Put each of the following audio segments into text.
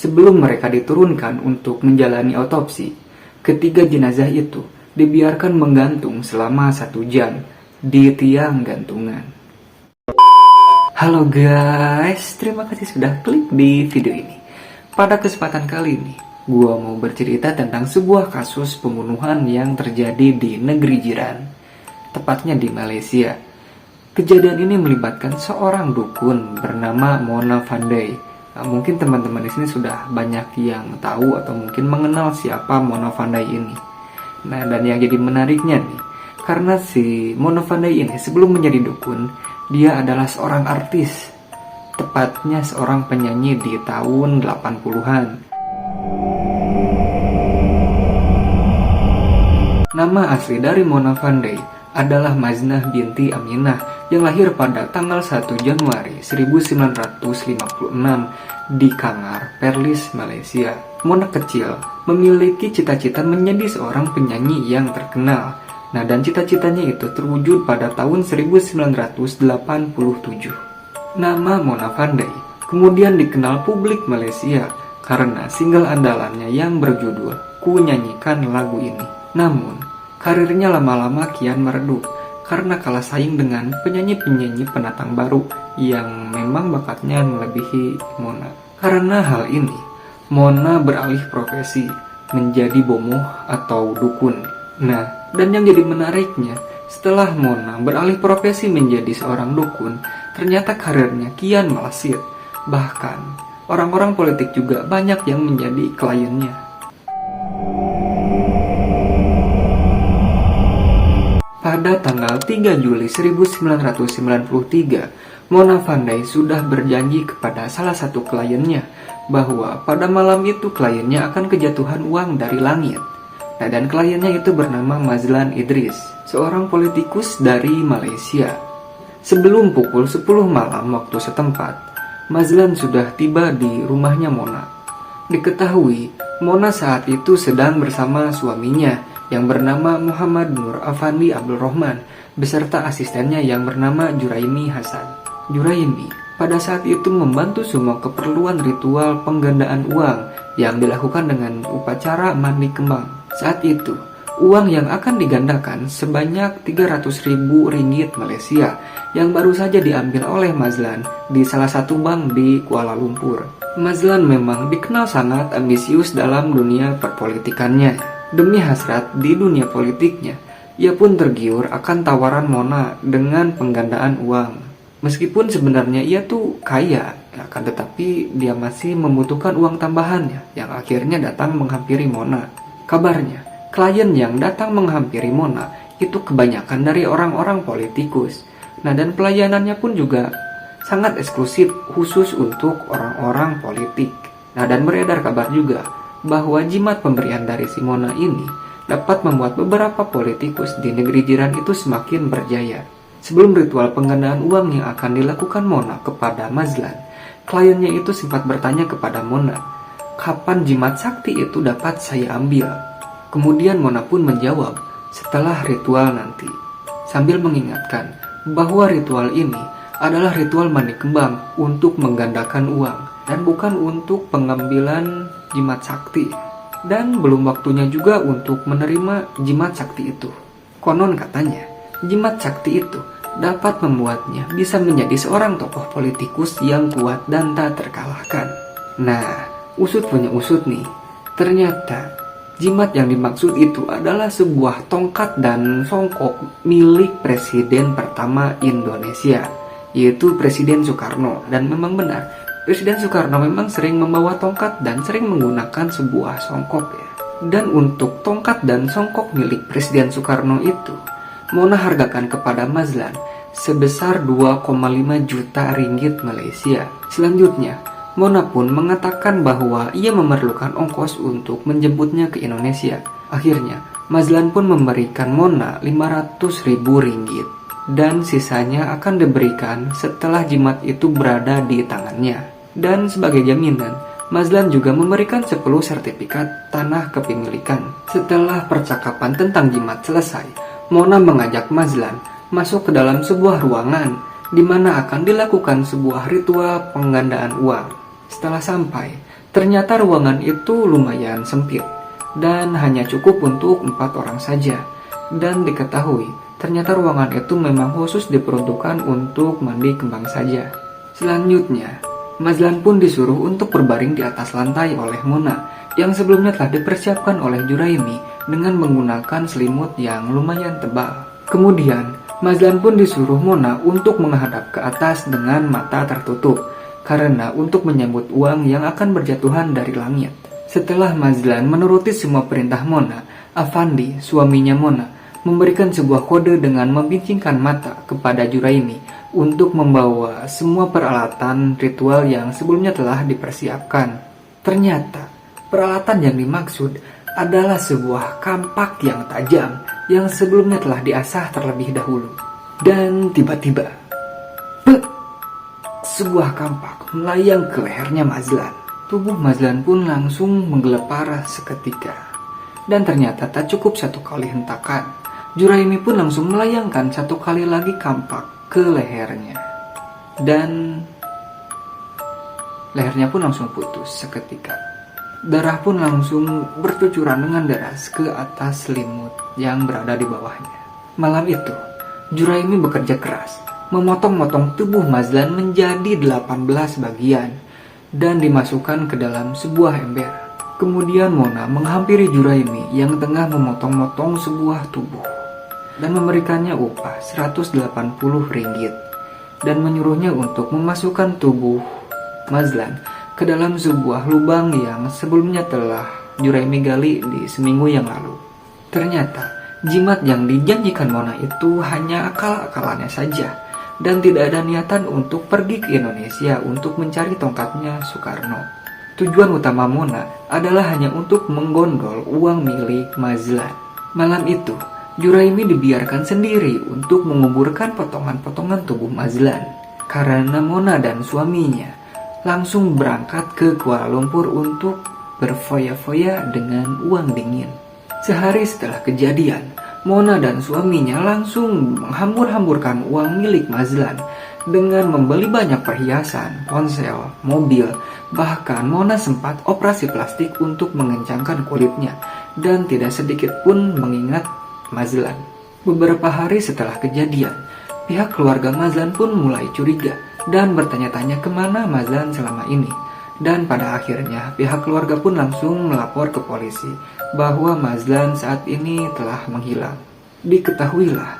Sebelum mereka diturunkan untuk menjalani otopsi, ketiga jenazah itu dibiarkan menggantung selama 1 jam di tiang gantungan. Halo guys, terima kasih sudah klik di video ini. Pada kesempatan kali ini, gua mau bercerita tentang sebuah kasus pembunuhan yang terjadi di negeri jiran, tepatnya di Malaysia. Kejadian ini melibatkan seorang dukun bernama Mona Fandey. Nah, mungkin teman-teman di sini sudah banyak yang tahu atau mungkin mengenal siapa Mona Fandey ini. Nah, dan yang jadi menariknya nih, karena si Mona Fandey ini sebelum menjadi dukun, dia adalah seorang artis, tepatnya seorang penyanyi di tahun 80-an. Nama asli dari Mona Fandey adalah Maznah binti Aminah yang lahir pada tanggal 1 Januari 1956 di Kangar, Perlis, Malaysia. Mona kecil memiliki cita-cita menjadi seorang penyanyi yang terkenal. Nah, dan cita-citanya itu terwujud pada tahun 1987. Nama Mona Fandey kemudian dikenal publik Malaysia karena single andalannya yang berjudul Ku Nyanyikan Lagu Ini. Namun, karirnya lama-lama kian meredup karena kalah saing dengan penyanyi-penyanyi pendatang baru yang memang bakatnya melebihi Mona. Karena hal ini, Mona beralih profesi menjadi bomoh atau dukun. Nah, dan yang jadi menariknya, setelah Mona beralih profesi menjadi seorang dukun, ternyata karirnya kian melesat. Bahkan, orang-orang politik juga banyak yang menjadi kliennya. Pada tanggal 3 Juli 1993, Mona Fandey sudah berjanji kepada salah satu kliennya bahwa pada malam itu kliennya akan kejatuhan uang dari langit. Nah, dan kliennya itu bernama Mazlan Idris, seorang politikus dari Malaysia. Sebelum pukul 10 malam waktu setempat, Mazlan sudah tiba di rumahnya Mona. Diketahui, Mona saat itu sedang bersama suaminya yang bernama Muhammad Nur Afandi Abdul Rahman beserta asistennya yang bernama Juraimi Hasan. Juraimi pada saat itu membantu semua keperluan ritual penggandaan uang yang dilakukan dengan upacara mandi kembang. Saat itu, uang yang akan digandakan sebanyak 300.000 ringgit Malaysia yang baru saja diambil oleh Mazlan di salah satu bank di Kuala Lumpur. Mazlan memang dikenal sangat ambisius dalam dunia perpolitikannya. Demi hasrat di dunia politiknya, ia pun tergiur akan tawaran Mona dengan penggandaan uang. Meskipun sebenarnya ia tuh kaya, akan tetapi dia masih membutuhkan uang tambahannya yang akhirnya datang menghampiri Mona. Kabarnya, klien yang datang menghampiri Mona itu kebanyakan dari orang-orang politikus. Nah, dan pelayanannya pun juga sangat eksklusif khusus untuk orang-orang politik. Nah, dan beredar kabar juga bahwa jimat pemberian dari si Mona ini dapat membuat beberapa politikus di negeri jiran itu semakin berjaya. Sebelum ritual penggandaan uang yang akan dilakukan Mona kepada Mazlan, kliennya itu sempat bertanya kepada Mona, kapan jimat sakti itu dapat saya ambil? Kemudian Mona pun menjawab, setelah ritual nanti, sambil mengingatkan bahwa ritual ini adalah ritual mandi kembang untuk menggandakan uang dan bukan untuk pengambilan jimat sakti, dan belum waktunya juga untuk menerima jimat sakti itu. Konon katanya, jimat sakti itu dapat membuatnya bisa menjadi seorang tokoh politikus yang kuat dan tak terkalahkan. Nah, usut punya usut nih, ternyata jimat yang dimaksud itu adalah sebuah tongkat dan songkok milik Presiden pertama Indonesia, yaitu Presiden Soekarno. Dan memang benar, Presiden Soekarno memang sering membawa tongkat dan sering menggunakan sebuah songkok ya. Dan untuk tongkat dan songkok milik Presiden Soekarno itu, Mona hargakan kepada Mazlan sebesar 2,5 juta ringgit Malaysia. Selanjutnya, Mona pun mengatakan bahwa ia memerlukan ongkos untuk menjemputnya ke Indonesia. Akhirnya, Mazlan pun memberikan Mona 500.000 ringgit. Dan sisanya akan diberikan setelah jimat itu berada di tangannya. Dan sebagai jaminan, Mazlan juga memberikan 10 sertifikat tanah kepemilikan. Setelah percakapan tentang jimat selesai, Mona mengajak Mazlan masuk ke dalam sebuah ruangan di mana akan dilakukan sebuah ritual penggandaan uang. Setelah sampai, Ternyata ruangan itu lumayan sempit dan hanya cukup untuk 4 orang saja. Dan diketahui, ternyata ruangan itu memang khusus diperuntukkan untuk mandi kembang saja. Selanjutnya, Mazlan pun disuruh untuk berbaring di atas lantai oleh Mona yang sebelumnya telah dipersiapkan oleh Juraimi dengan menggunakan selimut yang lumayan tebal. Kemudian, Mazlan pun disuruh Mona untuk menghadap ke atas dengan mata tertutup karena untuk menyambut uang yang akan berjatuhan dari langit. Setelah Mazlan menuruti semua perintah Mona, Afandi, suaminya Mona, memberikan sebuah kode dengan membincangkan mata kepada Juraimi untuk membawa semua peralatan ritual yang sebelumnya telah dipersiapkan. Ternyata, peralatan yang dimaksud adalah sebuah kampak yang tajam yang sebelumnya telah diasah terlebih dahulu. Dan tiba-tiba, sebuah kampak melayang ke lehernya Mazlan. Tubuh Mazlan pun langsung menggelap parah seketika. Dan ternyata tak cukup 1 kali hentakan, Juraimi pun langsung melayangkan 1 kali lagi kampak ke lehernya. Dan lehernya pun langsung putus seketika. Darah pun langsung bercucuran dengan deras ke atas selimut yang berada di bawahnya. Malam itu, Juraimi bekerja keras, memotong-motong tubuh Mazlan menjadi 18 bagian dan dimasukkan ke dalam sebuah ember. Kemudian Mona menghampiri Juraimi yang tengah memotong-motong sebuah tubuh dan memberikannya upah 180 ringgit dan menyuruhnya untuk memasukkan tubuh Mazlan ke dalam sebuah lubang yang sebelumnya telah Juraimi gali di seminggu yang lalu. Ternyata jimat yang dijanjikan Mona itu hanya akal-akalannya saja dan tidak ada niatan untuk pergi ke Indonesia untuk mencari tongkatnya Soekarno. Tujuan utama Mona adalah hanya untuk menggondol uang milik Mazlan. Malam itu, Juraimi dibiarkan sendiri untuk menguburkan potongan-potongan tubuh Mazlan karena Mona dan suaminya langsung berangkat ke Kuala Lumpur untuk berfoya-foya dengan uang dingin. Sehari setelah kejadian, Mona dan suaminya langsung menghambur-hamburkan uang milik Mazlan dengan membeli banyak perhiasan, ponsel, mobil. Bahkan Mona sempat operasi plastik untuk mengencangkan kulitnya dan tidak sedikit pun mengingat Mazlan. Beberapa hari setelah kejadian, pihak keluarga Mazlan pun mulai curiga dan bertanya-tanya kemana Mazlan selama ini. Dan pada akhirnya pihak keluarga pun langsung melapor ke polisi bahwa Mazlan saat ini telah menghilang. Diketahuilah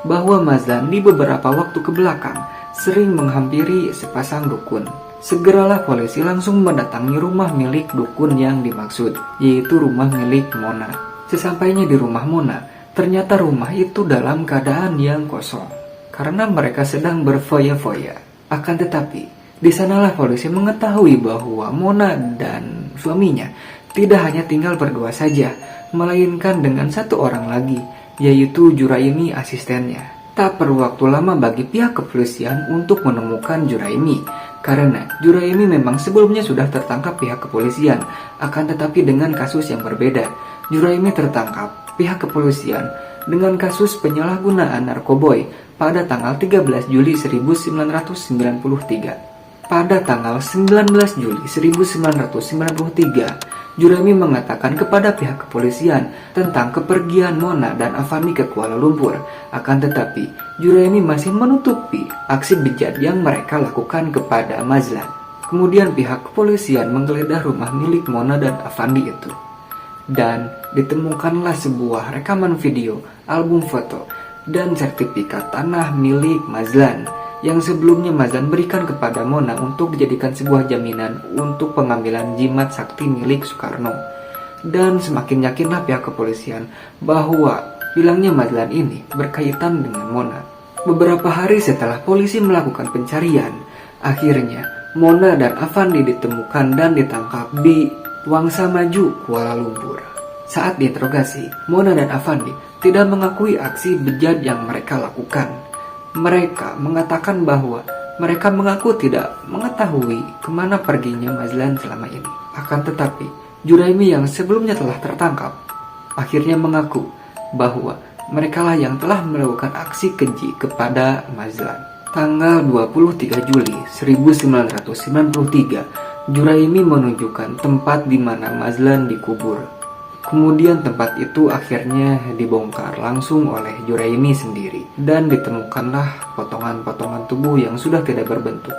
bahwa Mazlan di beberapa waktu kebelakang sering menghampiri sepasang dukun. Segeralah polisi langsung mendatangi rumah milik dukun yang dimaksud, yaitu rumah milik Mona. Sesampainya di rumah Mona, ternyata rumah itu dalam keadaan yang kosong karena mereka sedang berfoya-foya. Akan tetapi, di sanalah polisi mengetahui bahwa Mona dan suaminya tidak hanya tinggal berdua saja, melainkan dengan 1 orang lagi, yaitu Juraimi asistennya. Tak perlu waktu lama bagi pihak kepolisian untuk menemukan Juraimi, karena Juraimi memang sebelumnya sudah tertangkap pihak kepolisian, akan tetapi dengan kasus yang berbeda. Juraimi tertangkap pihak kepolisian dengan kasus penyalahgunaan narkoboy pada tanggal 13 Juli 1993. Pada tanggal 19 Juli 1993, Juraimi mengatakan kepada pihak kepolisian tentang kepergian Mona dan Afandi ke Kuala Lumpur. Akan tetapi, Juraimi masih menutupi aksi bejat yang mereka lakukan kepada Mazlan. Kemudian pihak kepolisian menggeledah rumah milik Mona dan Afandi itu. Dan ditemukanlah sebuah rekaman video, album foto, dan sertifikat tanah milik Mazlan yang sebelumnya Mazlan berikan kepada Mona untuk dijadikan sebuah jaminan untuk pengambilan jimat sakti milik Soekarno. Dan semakin yakinlah pihak kepolisian bahwa hilangnya Mazlan ini berkaitan dengan Mona. Beberapa hari setelah polisi melakukan pencarian, akhirnya Mona dan Afandi ditemukan dan ditangkap di Wangsa Maju, Kuala Lumpur. Saat diinterogasi, Mona dan Afandi tidak mengakui aksi bejat yang mereka lakukan. Mereka mengatakan bahwa mereka mengaku tidak mengetahui kemana perginya Mazlan selama ini. Akan tetapi, Juraimi yang sebelumnya telah tertangkap akhirnya mengaku bahwa merekalah yang telah melakukan aksi keji kepada Mazlan. Tanggal 23 Juli 1993, Juraimi menunjukkan tempat di mana Mazlan dikubur. Kemudian tempat itu akhirnya dibongkar langsung oleh Juraimi sendiri, dan ditemukanlah potongan-potongan tubuh yang sudah tidak berbentuk,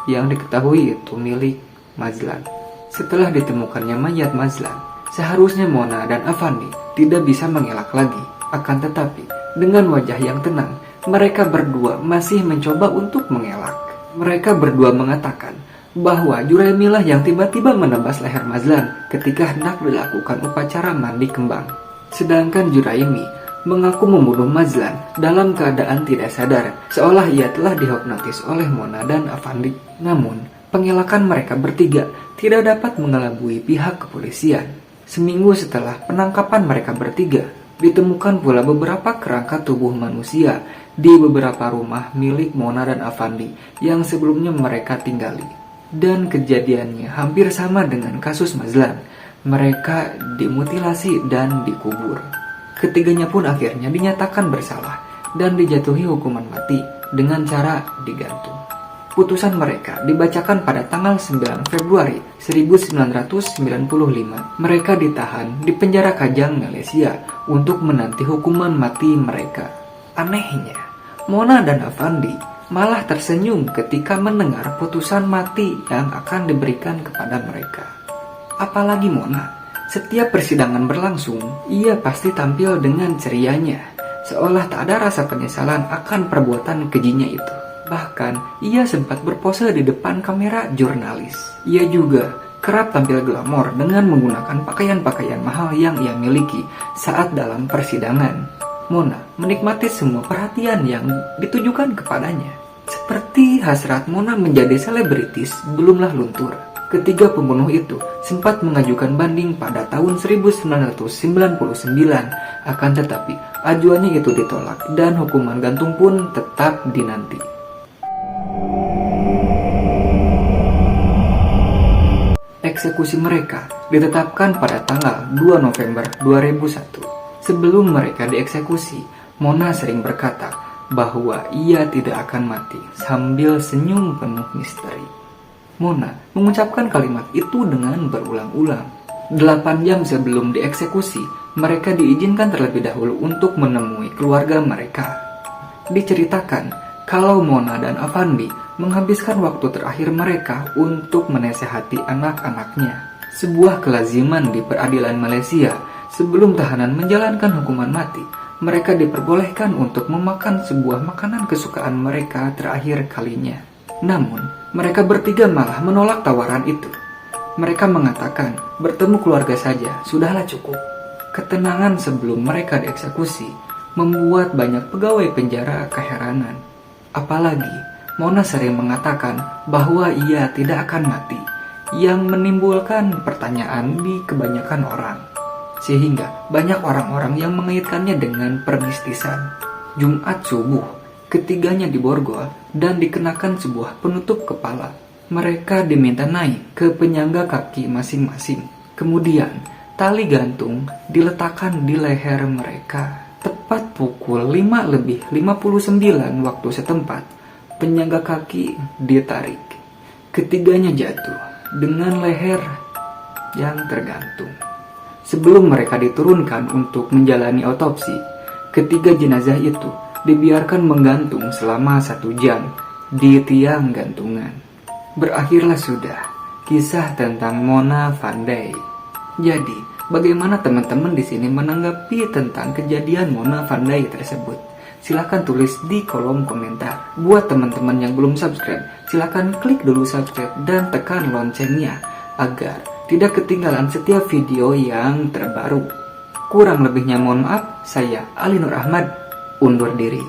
yang diketahui itu milik Mazlan. Setelah ditemukannya mayat Mazlan, seharusnya Mona dan Avandi tidak bisa mengelak lagi. Akan tetapi, dengan wajah yang tenang, mereka berdua masih mencoba untuk mengelak. Mereka berdua mengatakan bahwa Juraimi lah yang tiba-tiba menebas leher Mazlan ketika hendak dilakukan upacara mandi kembang. Sedangkan Juraimi mengaku membunuh Mazlan dalam keadaan tidak sadar, seolah ia telah dihipnotis oleh Mona dan Avandi. Namun, pengelakan mereka bertiga tidak dapat mengelabui pihak kepolisian. Seminggu setelah penangkapan mereka bertiga, ditemukan pula beberapa kerangka tubuh manusia di beberapa rumah milik Mona dan Avandi yang sebelumnya mereka tinggali. Dan kejadiannya hampir sama dengan kasus Mazlan. Mereka dimutilasi dan dikubur. Ketiganya pun akhirnya dinyatakan bersalah dan dijatuhi hukuman mati dengan cara digantung. Putusan mereka dibacakan pada tanggal 9 Februari 1995. Mereka ditahan di penjara Kajang, Malaysia untuk menanti hukuman mati mereka. Anehnya, Mona dan Avandi malah tersenyum ketika mendengar putusan mati yang akan diberikan kepada mereka. Apalagi Mona, setiap persidangan berlangsung, ia pasti tampil dengan cerianya, seolah tak ada rasa penyesalan akan perbuatan kejinya itu. Bahkan, ia sempat berpose di depan kamera jurnalis. Ia juga kerap tampil glamor dengan menggunakan pakaian-pakaian mahal yang ia miliki saat dalam persidangan. Mona menikmati semua perhatian yang ditujukan kepadanya. Seperti hasrat Mona menjadi selebritis belumlah luntur. Ketiga pembunuh itu sempat mengajukan banding pada tahun 1999, akan tetapi ajuannya itu ditolak dan hukuman gantung pun tetap dinanti. Eksekusi mereka ditetapkan pada tanggal 2 November 2001. Sebelum mereka dieksekusi, Mona sering berkata bahwa ia tidak akan mati sambil senyum penuh misteri. Mona mengucapkan kalimat itu dengan berulang-ulang. 8 jam sebelum dieksekusi, mereka diizinkan terlebih dahulu untuk menemui keluarga mereka. Diceritakan kalau Mona dan Avandi menghabiskan waktu terakhir mereka untuk menasehati anak-anaknya. Sebuah kelaziman di peradilan Malaysia. Sebelum tahanan menjalankan hukuman mati, mereka diperbolehkan untuk memakan sebuah makanan kesukaan mereka terakhir kalinya. Namun, mereka bertiga malah menolak tawaran itu. Mereka mengatakan, bertemu keluarga saja, sudahlah cukup. Ketenangan sebelum mereka dieksekusi membuat banyak pegawai penjara keheranan. Apalagi, Mona sering mengatakan bahwa ia tidak akan mati, yang menimbulkan pertanyaan di kebanyakan orang. Sehingga banyak orang-orang yang mengaitkannya dengan permistisan. Jumat subuh, ketiganya diborgol dan dikenakan sebuah penutup kepala. Mereka diminta naik ke penyangga kaki masing-masing. Kemudian, tali gantung diletakkan di leher mereka. Tepat pukul 5:59 waktu setempat, penyangga kaki ditarik. Ketiganya jatuh dengan leher yang tergantung. Sebelum mereka diturunkan untuk menjalani otopsi, ketiga jenazah itu dibiarkan menggantung selama 1 jam di tiang gantungan. Berakhirlah sudah kisah tentang Mona Fandey. Jadi, bagaimana teman-teman di sini menanggapi tentang kejadian Mona Fandey tersebut? Silahkan tulis di kolom komentar. Buat teman-teman yang belum subscribe, silahkan klik dulu subscribe dan tekan loncengnya agar tidak ketinggalan setiap video yang terbaru. Kurang lebihnya mohon maaf, saya Ali Nur Ahmad undur diri.